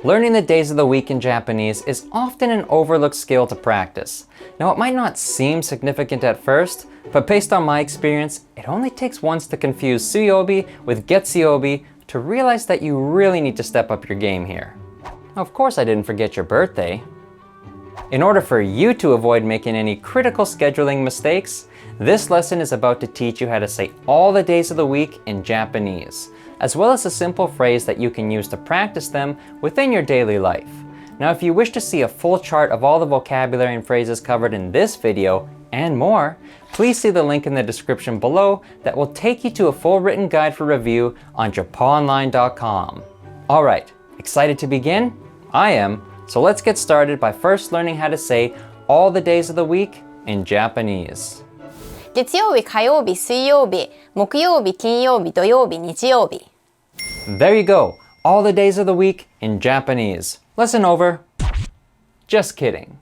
Learning the days of the week in Japanese is often an overlooked skill to practice. Now, it might not seem significant at first, but based on my experience, it only takes once to confuse Suiyôbi with Getsuyôbi to realize that you really need to step up your game here. Of course, I didn't forget your birthday. In order for you to avoid making any critical scheduling mistakes, this lesson is about to teach you how to say all the days of the week in Japanese, as well as a simple phrase that you can use to practice them within your daily life. Now, if you wish to see a full chart of all the vocabulary and phrases covered in this video and more, please see the link in the description below that will take you to a full written guide for review on japponline.com. Alright, excited to begin? I am, so let's get started by first learning how to say all the days of the week in Japanese. 月曜日、火曜日、水曜日、木曜日、金曜日、土曜日、日曜日。There you go, all the days of the week in Japanese. Lesson over. Just kidding.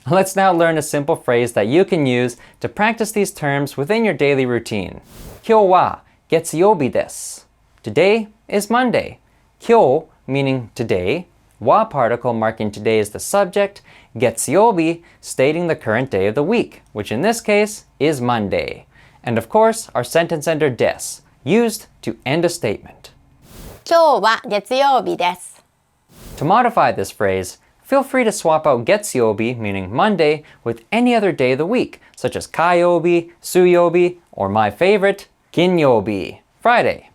Let's now learn a simple phrase that you can use to practice these terms within your daily routine. 今日は月曜日です。Today is Monday. 今日 meaning today, wa particle marking today as the subject, Getsuyôbi stating the current day of the week, which in this case is Monday. And of course, our sentence ender des, used to end a statement. 今日は月曜日です。To modify this phrase, feel free to swap out Getsuyôbi, meaning Monday, with any other day of the week, such as Kayôbi, Suiyôbi, or my favorite, Kinyôbi, Friday.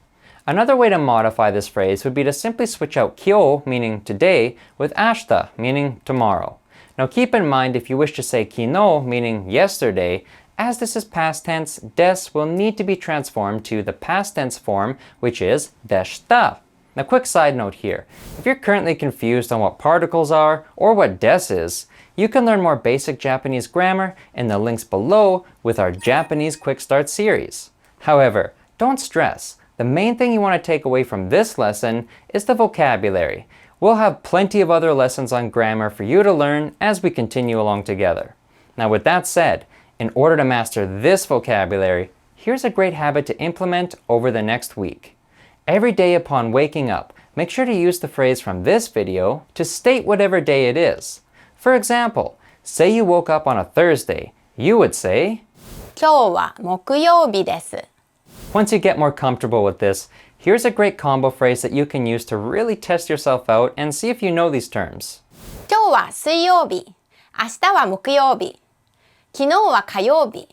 Another way to modify this phrase would be to simply switch out kyo, meaning today, with ashita, meaning tomorrow. Now keep in mind if you wish to say kino, meaning yesterday, as this is past tense, des will need to be transformed to the past tense form, which is deshita. Now quick side note here, if you're currently confused on what particles are or what des is, you can learn more basic Japanese grammar in the links below with our Japanese Quick Start series. However, don't stress. The main thing you want to take away from this lesson is the vocabulary. We'll have plenty of other lessons on grammar for you to learn as we continue along together. Now with that said, in order to master this vocabulary, here's a great habit to implement over the next week. Every day upon waking up, make sure to use the phrase from this video to state whatever day it is. For example, say you woke up on a Thursday, you would say, 今日は木曜日です。 Once you get more comfortable with this, here's a great combo phrase that you can use to really test yourself out and see if you know these terms. 今日は水曜日。明日は木曜日。昨日は火曜日。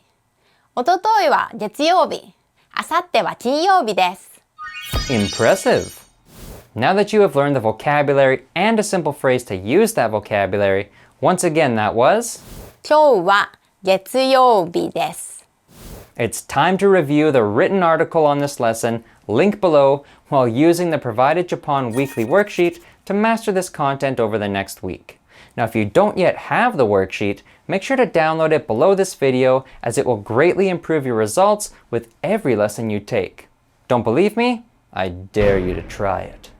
一昨日は月曜日。明後日は金曜日です。 Impressive! Now that you have learned the vocabulary and a simple phrase to use that vocabulary, once again that was 今日は月曜日です。 It's time to review the written article on this lesson, link below, while using the provided Japan weekly worksheet to master this content over the next week. Now if you don't yet have the worksheet, make sure to download it below this video as it will greatly improve your results with every lesson you take. Don't believe me? I dare you to try it.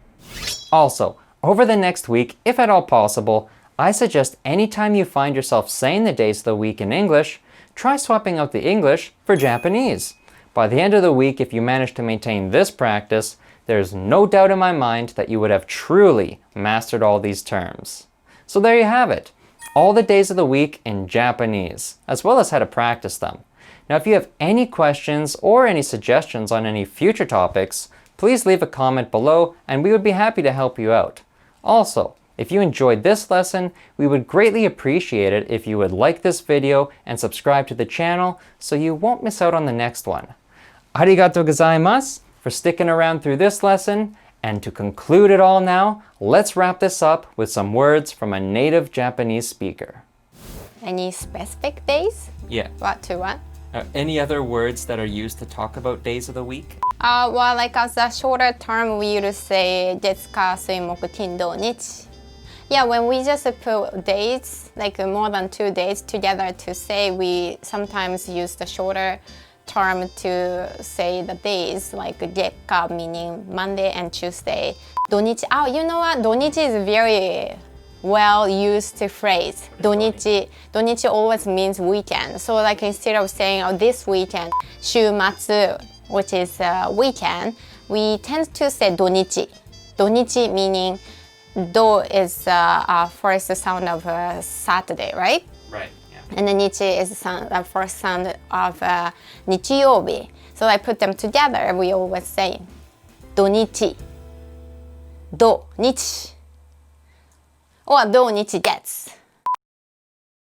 Also, over the next week, if at all possible, I suggest anytime you find yourself saying the days of the week in English, try swapping out the English for Japanese. By the end of the week, if you manage to maintain this practice, there's no doubt in my mind that you would have truly mastered all these terms. So there you have it, all the days of the week in Japanese, as well as how to practice them. Now, if you have any questions or any suggestions on any future topics, please leave a comment below and we would be happy to help you out. Also, if you enjoyed this lesson, we would greatly appreciate it if you would like this video and subscribe to the channel so you won't miss out on the next one. Arigatou gozaimasu for sticking around through this lesson, and to conclude it all now, let's wrap this up with some words from a native Japanese speaker. Any specific days? Yeah. What to what? Any other words that are used to talk about days of the week? Well, like as a shorter term, we used to say 月火水木金土日. Yeah, when we just put dates, like more than 2 days together to say, we sometimes use the shorter term to say the days, like 月火 meaning Monday and Tuesday. 土日, oh, you know what? 土日 is very well used phrase. 土日 always means weekend. So like instead of saying, oh, this weekend, 週末, which is weekend, we tend to say 土日. 土日 meaning do is first sound of Saturday, right? Right, yeah. And the nichi is the first sound of Nichiyôbi. So I put them together. We always say Donichi, Do, Nichi, or Do, Nichi, Gets.